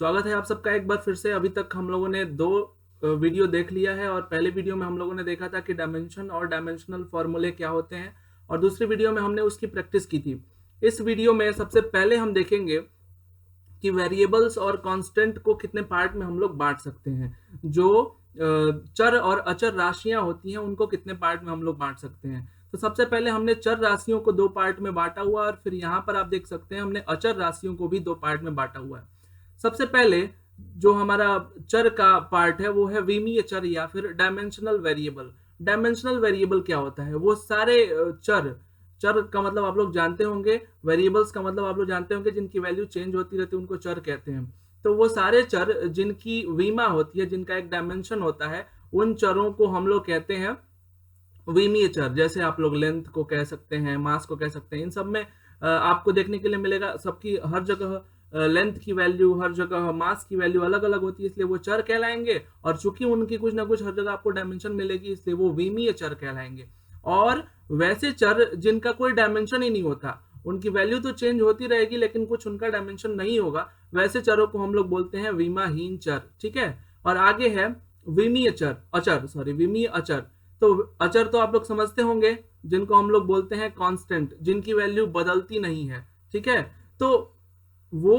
स्वागत है आप सबका एक बार फिर से। अभी तक हम लोगों ने दो वीडियो देख लिया है और पहले वीडियो में हम लोगों ने देखा था कि डायमेंशन और डायमेंशनल फॉर्मूले क्या होते हैं और दूसरी वीडियो में हमने उसकी प्रैक्टिस की थी। इस वीडियो में सबसे पहले हम देखेंगे कि वेरिएबल्स और कांस्टेंट को कितने पार्ट में हम लोग बांट सकते हैं। जो चर और अचर राशियां होती हैं उनको कितने पार्ट में हम लोग बांट सकते हैं। तो सबसे पहले हमने चर राशियों को दो पार्ट में बांटा हुआ और फिर यहाँ पर आप देख सकते हैं हमने अचर राशियों को भी दो पार्ट में बांटा हुआ है। सबसे पहले जो हमारा चर का पार्ट है वो है विमीय चर या फिर डायमेंशनल वेरिएबल। डायमेंशनल वेरिएबल क्या होता है? वो सारे चर, चर का मतलब आप लोग जानते होंगे, वेरिएबल्स का मतलब आप लोग जानते होंगे, जिनकी वैल्यू चेंज होती रहती है उनको चर कहते हैं। तो वो सारे चर जिनकी वीमा होती है, जिनका एक डायमेंशन होता है, उन चरों को हम लोग कहते हैं विमीय चर। जैसे आप लोग लेंथ को कह सकते हैं, मास को कह सकते हैं। इन सब में आपको देखने के लिए मिलेगा सबकी हर जगह लेंथ की वैल्यू, हर जगह मास की वैल्यू अलग अलग होती है, इसलिए वो चर कहलाएंगे। और चूंकि उनकी कुछ ना कुछ हर जगह आपको डायमेंशन मिलेगी, इसलिए वो विमीय चर कहलाएंगे। और वैसे चर जिनका कोई डायमेंशन ही नहीं होता, उनकी वैल्यू तो चेंज होती रहेगी लेकिन कुछ उनका डायमेंशन नहीं होगा, वैसे चरों को हम लोग बोलते हैं विमाहीन चर। ठीक है। और आगे है विमीय चर, अचर, सॉरी, विमीय अचर। तो अचर तो आप लोग समझते होंगे, जिनको हम लोग बोलते हैं कांस्टेंट, जिनकी वैल्यू बदलती नहीं है। ठीक है। तो वो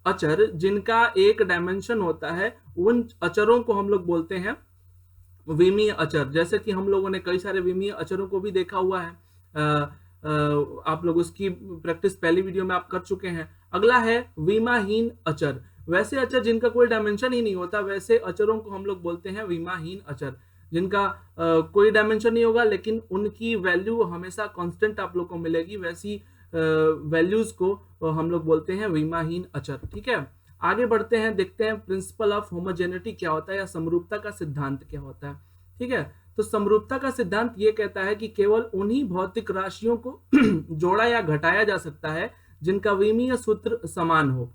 अचर जिनका एक डायमेंशन होता है, उन अचरों को हम लोग बोलते हैं विमीय अचर। जैसे कि हम लोगों ने कई सारे विमीय अचरों को भी देखा हुआ है। आप लोग उसकी प्रैक्टिस पहली वीडियो में आप कर चुके हैं। अगला है विमाहीन अचर। वैसे अचर जिनका कोई डायमेंशन ही नहीं होता, वैसे अचरों को हम लोग बोलते हैं विमाहीन अचर। जिनका कोई डायमेंशन नहीं होगा लेकिन उनकी वैल्यू हमेशा कांस्टेंट आप लोग को मिलेगी, वैसी वैल्यूज को हम लोग बोलते हैं विमाहीन अचर। ठीक है। आगे बढ़ते हैं, देखते हैं प्रिंसिपल ऑफ होमोजेनिटी क्या होता है या समरूपता का सिद्धांत क्या होता है। ठीक है। तो समरूपता का सिद्धांत ये कहता है कि केवल उन्हीं भौतिक राशियों को जोड़ा या घटाया जा सकता है जिनका विमीय सूत्र समान हो।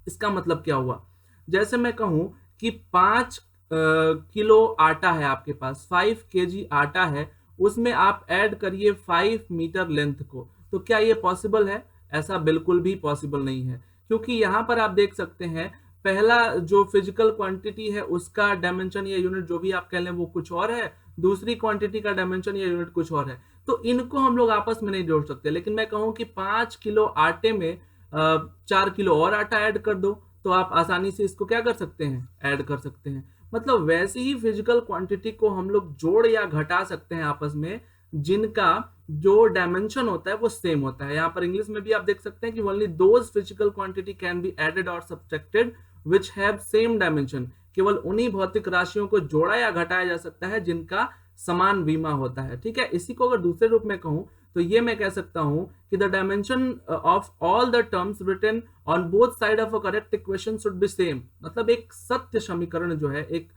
इसका मतलब क्या हुआ? जैसे मैं कहूं कि 5 किलो आटा है आपके पास, 5 केजी आटा है, उसमें आप ऐड करिए 5 मीटर लेंथ को। तो क्या ये पॉसिबल है? ऐसा बिल्कुल भी पॉसिबल नहीं है, क्योंकि यहां पर आप देख सकते हैं पहला जो फिजिकल क्वांटिटी है उसका डायमेंशन या यूनिट जो भी आप कह लें वो कुछ और है, दूसरी क्वांटिटी का डायमेंशन या यूनिट कुछ और है। तो इनको हम लोग आपस में नहीं जोड़ सकते। लेकिन मैं कहूं कि 5 किलो आटे में 4 किलो और आटा ऐड कर दो, तो आप आसानी से इसको क्या कर सकते हैं? ऐड कर सकते हैं। मतलब वैसी ही फिजिकल क्वांटिटी को हम लोग जोड़ या घटा सकते हैं आपस में, जिनका जो डायमेंशन होता है वो सेम होता है। यहाँ पर इंग्लिश में भी आप देख सकते हैं कि only those physical quantity can be added और subtracted which have same dimension. केवल उन्हीं भौतिक राशियों को जोड़ा या घटाया जा सकता है जिनका समान विमा होता है। ठीक है। इसी को अगर दूसरे रूप में कहूं तो ये मैं कह सकता हूं कि the dimension of all the terms written on both side of a correct equation should be same. मतलब एक सत्य समीकरण जो है, एक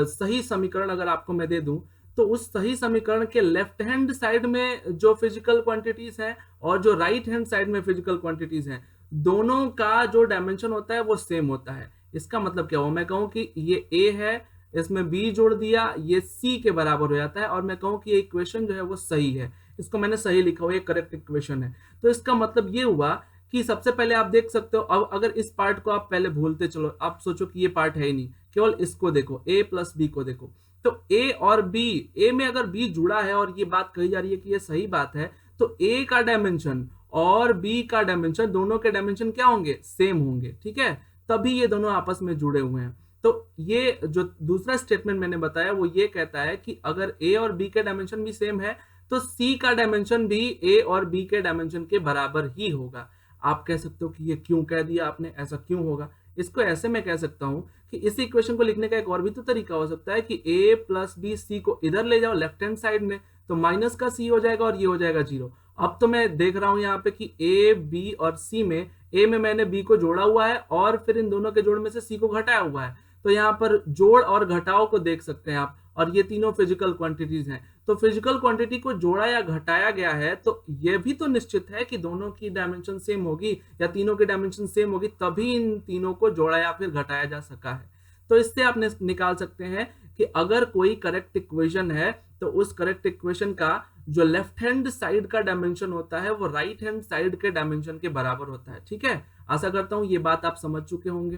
सही समीकरण अगर आपको मैं दे दूं, तो उस सही समीकरण के लेफ्ट हैंड साइड में जो फिजिकल क्वांटिटीज हैं और जो राइट हैंड साइड में फिजिकल क्वांटिटीज हैं, दोनों का जो डायमेंशन होता है वो सेम होता है। इसका मतलब क्या हुआ? मैं कहूं कि ये A है, इसमें B जोड़ दिया, ये C के बराबर हो जाता है, और मैं कहूं कि ये इक्वेशन जो है वो सही है, इसको मैंने सही लिखा हुआ, ये करेक्ट इक्वेशन है। तो इसका मतलब ये हुआ कि सबसे पहले आप देख सकते हो, अब अगर इस पार्ट को आप पहले भूलते चलो, आप सोचो कि ये पार्ट है ही नहीं, केवल इसको देखो, A प्लस B को देखो। तो A और B, A में अगर B जुड़ा है और ये बात कही जा रही है कि ये सही बात है, तो A का डायमेंशन और B का डायमेंशन, दोनों के डायमेंशन क्या होंगे? सेम होंगे। ठीक है। तभी ये दोनों आपस में जुड़े हुए हैं। तो ये जो दूसरा स्टेटमेंट मैंने बताया वो ये कहता है कि अगर A और B के डायमेंशन भी सेम है तो C का डायमेंशन भी A और B के डायमेंशन के बराबर ही होगा। आप कह सकते हो कि ये क्यों कह दिया आपने, ऐसा क्यों होगा? इसको ऐसे मैं कह सकता हूं कि इस इक्वेशन को लिखने का एक और भी तो तरीका हो सकता है कि A प्लस बी C को इधर ले जाओ लेफ्ट हैंड साइड में, तो माइनस का C हो जाएगा और ये हो जाएगा 0। अब तो मैं देख रहा हूं यहाँ पे कि A, B और C में A में मैंने B को जोड़ा हुआ है और फिर इन दोनों के जोड़ में से C को घटाया हुआ है। तो यहाँ पर जोड़ और घटाव को देख सकते हैं आप, और ये तीनों फिजिकल क्वांटिटीज हैं। तो फिजिकल क्वांटिटी को जोड़ा या घटाया गया है, तो ये भी तो निश्चित है कि दोनों की डायमेंशन सेम होगी या तीनों की डायमेंशन सेम होगी, तभी इन तीनों को जोड़ा या फिर घटाया जा सका है। तो इससे आप निकाल सकते हैं कि अगर कोई करेक्ट इक्वेशन है तो उस करेक्ट इक्वेशन का जो लेफ्ट हैंड साइड का डायमेंशन होता है वो राइट हैंड साइड के डायमेंशन के बराबर होता है। ठीक है। आशा करता हूं ये बात आप समझ चुके होंगे।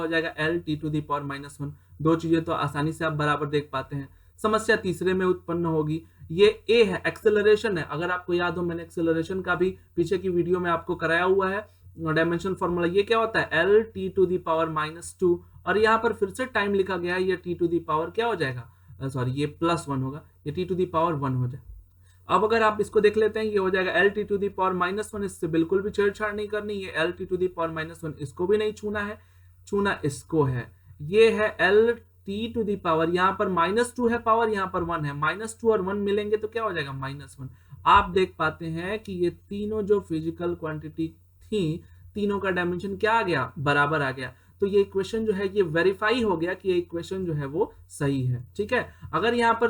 हो जाएगा L(t⁻⁻1). दो चीजें तो आसानी से आप बराबर देख पाते हैं। समस्या तीसरे में उत्पन्न होगी। ये ए है, एक्सेलरेशन है। अगर आपको याद हो, मैंने एक्सेलरेशन का भी पीछे की वीडियो में आपको कराया हुआ है डायमेंशन फॉर्मूला। ये क्या होता है, L(t⁻⁻2), और यहाँ पर फिर से टाइम लिखा गया है, ये t⁻, क्या हो जाएगा, सॉरी ये +1 होगा, ये t⁻1 हो जाए। अब अगर आप इसको देख लेते हैं, ये हो जाएगा L(t⁻⁻1), इससे बिल्कुल भी छेड़छाड़ नहीं करनी। ये L(t⁻⁻1), इसको भी नहीं छूना है, छूना इसको है। ये है L(t⁻), यहाँ पर -2 है पावर, यहाँ पर 1 है। -2 और 1 मिलेंगे तो क्या हो जाएगा, -1। आप देख पाते हैं कि ये तीनों जो फिजिकल क्वांटिटी थी, तीनों का डायमेंशन क्या आ गया, बराबर आ गया। तो ये इक्वेशन जो है ये वेरीफाई हो गया कि ये इक्वेशन जो है वो सही है। ठीक है, अगर यहाँ पर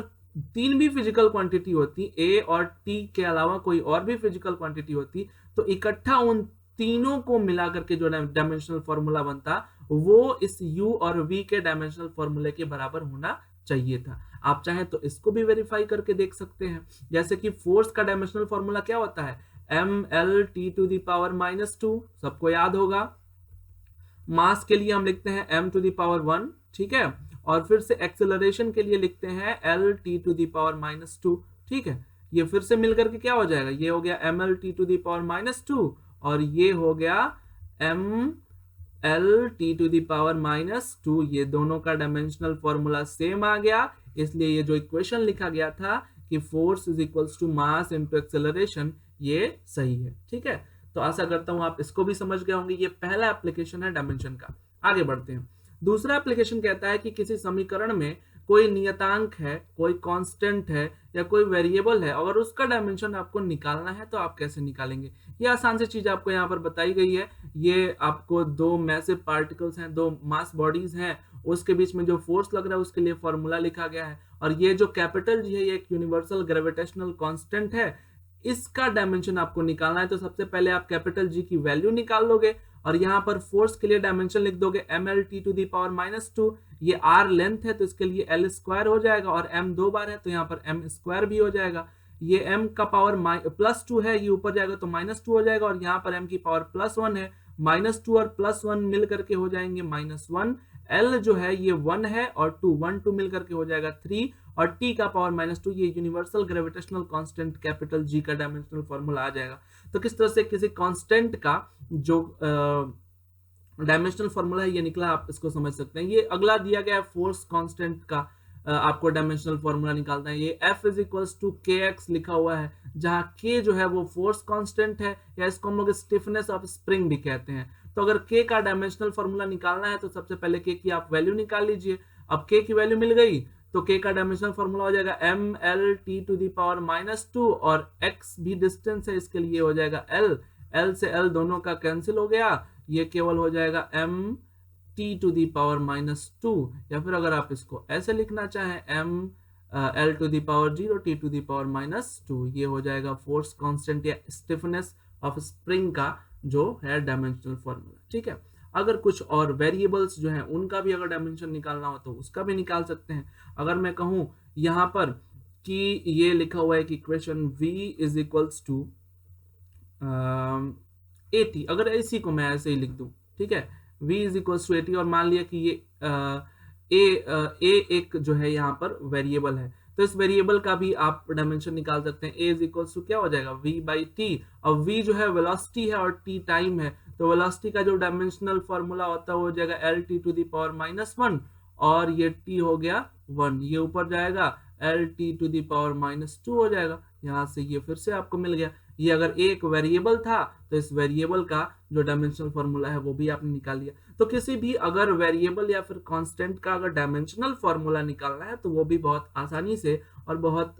तीन भी फिजिकल क्वांटिटी होती, ए और टी के अलावा कोई और भी फिजिकल क्वांटिटी होती, तो इकट्ठा उन तीनों को मिला करके जो डायमेंशनल फॉर्मूला बनता, वो इस u और v के डायमेंशनल फॉर्मूले के बराबर होना चाहिए था। आप चाहें तो इसको भी वेरीफाई करके देख सकते हैं। जैसे कि फोर्स का डायमेंशनल फॉर्मूला क्या होता है, mL(t⁻⁻2), सबको याद होगा। मास के लिए हम लिखते हैं m⁻1, ठीक है, और फिर से एक्सेलरेशन के लिए लिखते हैं L(t⁻²), ठीक है। ये फिर से मिलकर के क्या हो जाएगा, ये हो गया mL(t⁻²), और ये हो गया mL(t⁻²). ये दोनों का डायमेंशनल फॉर्मूला सेम आ गया, इसलिए ये जो इक्वेशन लिखा गया था कि force is equals to mass into acceleration, ये सही है। ठीक है, तो आशा करता हूं आप इसको भी समझ गए होंगे। ये पहला एप्लीकेशन है डायमेंशन का। आगे बढ़ते हैं। दूसरा एप्लीकेशन कहता है कि किसी समीकरण में कोई नियतांक है, कोई कांस्टेंट है या कोई वेरिएबल है, अगर उसका डायमेंशन आपको निकालना है तो आप कैसे निकालेंगे। ये आसान सी चीज आपको यहाँ पर बताई गई है। ये आपको दो मैसिव पार्टिकल्स हैं, दो मास बॉडीज हैं, उसके बीच में जो फोर्स लग रहा है उसके लिए फॉर्मूला लिखा गया है। और ये जो कैपिटल जी है ये एक यूनिवर्सल ग्रेविटेशनल कांस्टेंट है। इसका डायमेंशन आपको निकालना है तो सबसे पहले आप कैपिटल जी की वैल्यू निकाल लोगे और यहाँ पर फोर्स के लिए डायमेंशन लिख दोगे mL_T⁻²। ये r लेंथ है तो इसके लिए L स्क्वायर हो जाएगा और m 2 बार है तो यहाँ पर m स्क्वायर भी हो जाएगा। ये m का पावर +2 है, ये ऊपर जाएगा तो -2 हो जाएगा और यहाँ पर m की पावर +1 है। -2 और +1 मिल करके हो जाएंगे -1। L जो है ये 1 है और 2 1 2 मिल करके हो जाएगा 3 और t का पावर -2। ये universal gravitational constant capital G का डायमेंशनल फॉर्मूला आ जाएगा। तो किस तरह से किसी कांस्टेंट का जो डायमेंशनल फॉर्मूला है ये निकला, आप इसको समझ सकते हैं। ये अगला दिया गया है फोर्स कांस्टेंट का आपको डायमेंशनल फॉर्मूला निकालना है। ये F = kx लिखा हुआ है, जहां k जो है वो फोर्स कांस्टेंट है या इसको हम लोग स्टिफनेस ऑफ स्प्रिंग भी कहते हैं। तो अगर k का डायमेंशनल फॉर्मूला निकालना है तो सबसे पहले k की आप वैल्यू निकाल लीजिए। अब k की वैल्यू मिल गई तो k का डायमेंशनल फॉर्मूला हो जाएगा mL_T⁻² और x भी डिस्टेंस है, इसके लिए हो जाएगा L। L से L दोनों का कैंसिल हो गया, ये केवल हो जाएगा mT⁻²। या फिर अगर आप इसको ऐसे लिखना चाहें mL⁻0 T⁻², ये हो जाएगा फोर्स कांस्टेंट या स्टिफनेस ऑफ स्प्रिंग का जो है डायमेंशनल फॉर्मूला। ठीक है, अगर कुछ और वेरिएबल्स जो हैं उनका भी अगर डायमेंशन निकालना हो तो उसका भी निकाल सकते हैं। अगर मैं कहूं यहाँ पर कि ये लिखा हुआ है कि इक्वेशन v = 80, अगर इसी को मैं ऐसे ही लिख दूं, ठीक है, v = 80 और मान लिया कि ये a एक जो है यहाँ पर वेरिएबल है तो इस वेरिएबल का भी आप डायमेंशन निकाल सकते हैं। a = क्या हो जाएगा v/t। अब v जो है वेलोसिटी है और t टाइम है, तो वेलोसिटी का जो डायमेंशनल फॉर्मूला होता है वो हो जाएगा L⁻⁻1 और ये t हो गया 1, ये ऊपर जाएगा L⁻⁻2 हो जाएगा। यहाँ से ये फिर से आपको मिल गया। ये अगर एक वेरिएबल था तो इस वेरिएबल का जो डायमेंशनल फॉर्मूला है वो भी आपने निकाल लिया। तो किसी भी अगर वेरिएबल या फिर कांस्टेंट का अगर डायमेंशनल फॉर्मूला निकालना है तो वो भी बहुत आसानी से और बहुत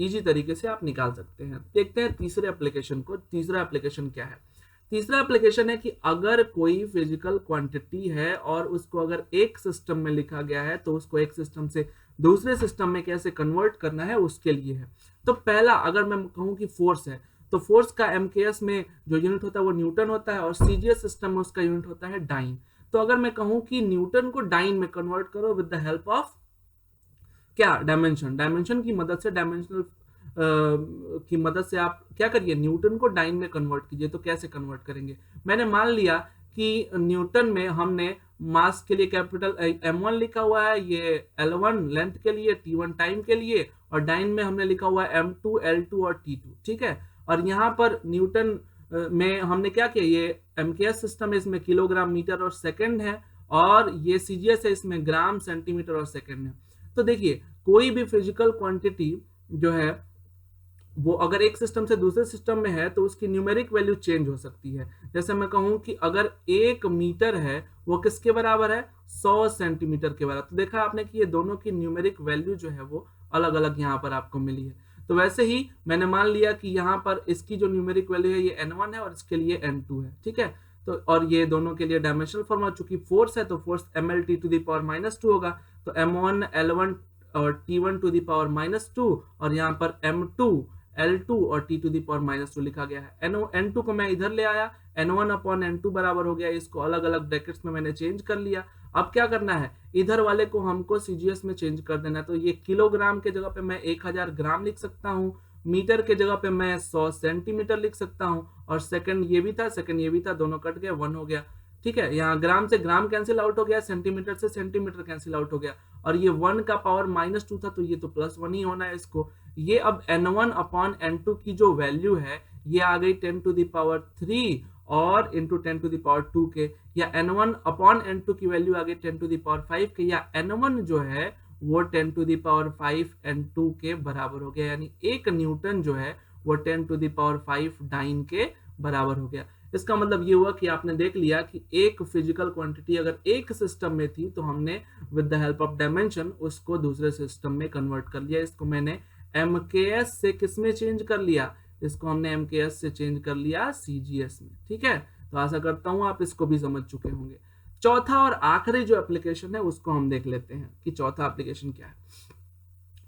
इजी तरीके से आप निकाल सकते हैं। देखते हैं तीसरे एप्लीकेशन को। तीसरा एप्लीकेशन क्या है? तीसरा एप्लीकेशन है कि अगर कोई फिजिकल क्वांटिटी है और उसको अगर एक सिस्टम में लिखा गया है तो उसको एक सिस्टम से दूसरे सिस्टम में कैसे कन्वर्ट करना है उसके लिए है। तो पहला अगर मैं कहूं कि फोर्स है तो फोर्स का MKS में जो यूनिट होता है वो न्यूटन होता है और CGS सिस्टम में उसका यूनिट होता है डाइन। तो अगर मैं कहूं कि न्यूटन को डाइन में कन्वर्ट करो विद द हेल्प ऑफ क्या, डायमेंशन की मदद से, डायमेंशनल की मदद से आप क्या करिए, न्यूटन को डाइन में कन्वर्ट कीजिए। तो कैसे कन्वर्ट करेंगे? मैंने मान लिया कि न्यूटन में हमने मास के लिए कैपिटल M1 लिखा हुआ है, ये L1 लेंथ के लिए, T1 टाइम के लिए, और डाइन में हमने लिखा हुआ है M2 L2 और T2। ठीक है, और यहाँ पर न्यूटन में हमने क्या किया, ये MKS सिस्टम है, इसमें किलोग्राम मीटर और सेकंड है और ये CGS है, इसमें ग्राम सेंटीमीटर और सेकंड है। तो देखिए कोई भी फिजिकल क्वांटिटी जो है वो अगर एक सिस्टम से दूसरे सिस्टम में है तो उसकी न्यूमेरिक वैल्यू चेंज हो सकती है। जैसे मैं कहूं कि अगर 1 मीटर है वो किसके बराबर है, 100 सेंटीमीटर के बराबर। तो देखा आपने कि ये दोनों की न्यूमेरिक वैल्यू जो है वो अलग अलग यहाँ पर आपको मिली है। तो वैसे ही मैंने मान लिया कि यहाँ पर इसकी जो न्यूमेरिक वैल्यू है ये N1 है और इसके लिए N2 है। ठीक है, तो और ये दोनों के लिए डायमेंशनल फॉर्मूला, चूंकि फोर्स है तो फोर्स mL⁻2 होगा, तो M1 L1 और T1⁻2 और यहाँ पर M2 L2 और T⁻2 लिखा गया है। N2 को मैं इधर ले आया, N1/N2 बराबर हो गया, इसको अलग अलग ब्रैकेट्स में मैंने चेंज कर लिया। अब क्या करना है, इधर वाले को हमको CGS में चेंज कर देना है। तो ये किलोग्राम के जगह पे मैं 1000 ग्राम लिख सकता हूँ, मीटर के जगह पे मैं 100 सेंटीमीटर लिख सकता हूँ, और सेकंड ये भी था, सेकंड ये भी था, दोनों कट गए, 1 हो गया। ठीक है, यहाँ ग्राम से ग्राम कैंसिल आउट हो गया, सेंटीमीटर से सेंटीमीटर कैंसिल आउट हो गया, और ये 1 का पावर -2 था तो ये तो +1 ही होना है इसको। ये अब N1/N2 की जो वैल्यू है ये आ गई 10⁻³ और इंटू 10⁻² के, या N1/N2 की वैल्यू आ गई 10⁵ के, या N1 जो है वो 10⁵ N2 के बराबर हो गया, यानी 1 न्यूटन जो है वो 10⁵ डाइन के बराबर हो गया। इसका मतलब ये हुआ कि आपने देख लिया कि एक फिजिकल क्वांटिटी अगर एक सिस्टम में थी तो हमने with the help of dimension उसको दूसरे सिस्टम में कन्वर्ट कर लिया। इसको मैंने MKS से किस में चेंज कर लिया, इसको हमने MKS से चेंज कर लिया CGS में। ठीक है, तो आशा करता हूं आप इसको भी समझ चुके होंगे। चौथा और आखिरी जो एप्लीकेशन है उसको हम देख लेते हैं कि चौथा एप्लीकेशन क्या है।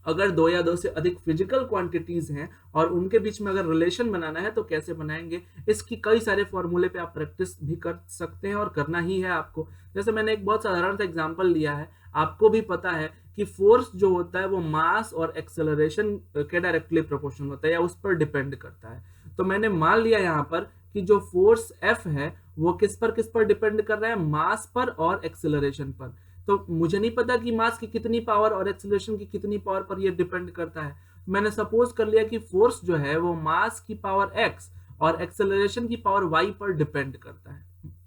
अगर दो या दो से अधिक फिजिकल क्वांटिटीज हैं और उनके बीच में अगर रिलेशन बनाना है तो कैसे बनाएंगे, इसकी कई सारे फॉर्मूले पे आप प्रैक्टिस भी कर सकते हैं और करना ही है आपको। जैसे मैंने एक बहुत साधारण सा एग्जांपल लिया है, आपको भी पता है कि फोर्स जो होता है वो मास और एक्सेलरेशन के डायरेक्टली प्रोपोर्शनल होता है या उस पर डिपेंड करता है। तो मैंने मान लिया यहाँ पर कि जो फोर्स F है वो किस पर डिपेंड कर रहा है, मास पर और एक्सेलरेशन पर। तो मुझे नहीं पता कि मास की कितनी पावर और एक्सेलरेशन की कितनी पावर पर ये डिपेंड करता है। मैंने सपोज कर लिया कि फोर्स जो है वो मास की पावर x और एक्सेलरेशन की पावर y पर डिपेंड करता है।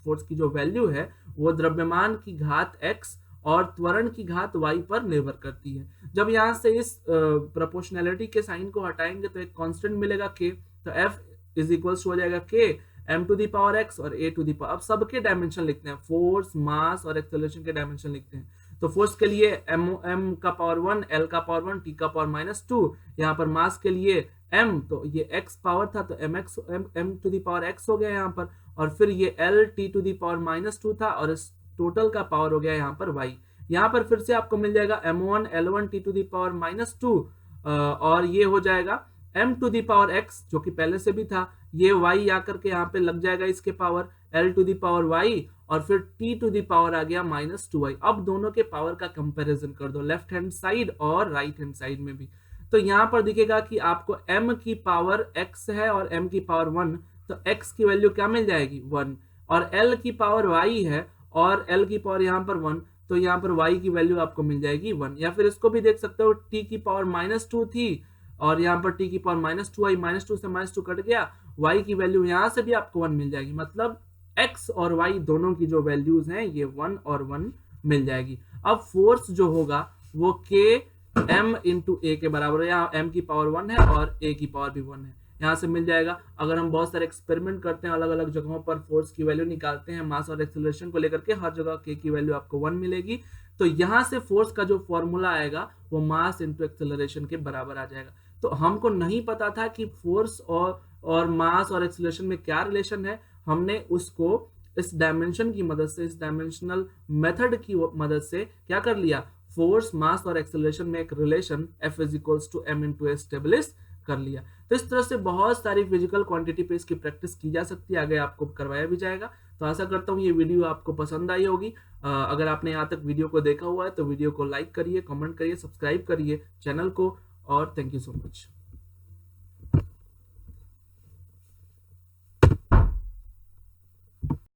फोर्स की जो वैल्यू है वो द्रव्यमान की घात x और त्वरण की घात y पर निर्भर करती है। जब यहाँ से इस प्रोपोर्शनैलिटी के साइन को हटाएंगे तो एक कांस्टेंट मिलेगा k, तो F इज इक्वल्स हो जाएगा k m to the power x और a टू दी पावर। अब सबके डायमेंशन लिखते हैं, फोर्स, मास और एक्सेलरेशन के डायमेंशन लिखते हैं। तो फोर्स के लिए m का पावर 1, l का पावर 1, t का पावर -2। यहाँ पर मास के लिए m, तो ये x पावर था तो m to the power x हो गया यहाँ पर, और फिर ये l t to the power -2 था और इस टोटल का पावर हो गया यहाँ पर y। यहाँ पर फिर से आपको मिल जाएगा m1 l1 t to the power -2 और ये हो जाएगा m to the power x जो कि पहले से भी था, ये y आकर के यहाँ पे लग जाएगा इसके power l to the power y और फिर t टू दी पावर आ गया -2y। अब दोनों के पावर का कंपैरिजन कर दो लेफ्ट हैंड साइड और राइट हैंड साइड में भी, तो यहाँ पर दिखेगा कि आपको m की पावर x है और m की पावर 1, तो x की वैल्यू क्या मिल जाएगी 1, और l की पावर y है और l की पावर यहाँ पर 1, तो यहाँ पर y की वैल्यू आपको मिल जाएगी 1। या फिर इसको भी देख सकते हो, t की पावर -2 थी और यहाँ पर t की पावर -2y, -2 से -2 कट गया, y की वैल्यू यहाँ से भी आपको 1 मिल जाएगी। मतलब x और y दोनों की जो वैल्यूज हैं ये 1 और 1 मिल जाएगी। अब फोर्स जो होगा वो k m इंटू a के बराबर है, यहाँ m की पावर 1 है और a की पावर भी 1 है, यहाँ से मिल जाएगा। अगर हम बहुत सारे एक्सपेरिमेंट करते हैं, अलग अलग जगहों पर फोर्स की वैल्यू निकालते हैं मास और एक्सेलरेशन को लेकर के, हर जगह k की वैल्यू आपको 1 मिलेगी। तो यहाँ से फोर्स का जो फॉर्मूला आएगा वो मास इंटू एक्सेलरेशन के बराबर आ जाएगा। तो हमको नहीं पता था कि फोर्स और मास और एक्सेलरेशन में क्या रिलेशन है, हमने उसको इस डायमेंशन की मदद से, इस डायमेंशनल मेथड की मदद से क्या कर लिया, फोर्स, मास और एक्सेलरेशन में एक relation F is equals to m into a establish कर लिया। तो इस तरह से बहुत सारी फिजिकल क्वांटिटी पे इसकी प्रैक्टिस की जा सकती है, आगे आपको करवाया भी जाएगा। तो आशा करता हूँ ये वीडियो आपको पसंद आई होगी। अगर आपने यहाँ तक वीडियो को देखा हुआ है तो वीडियो को लाइक करिए, कमेंट करिए, सब्सक्राइब करिए चैनल को, और थैंक यू सो मच।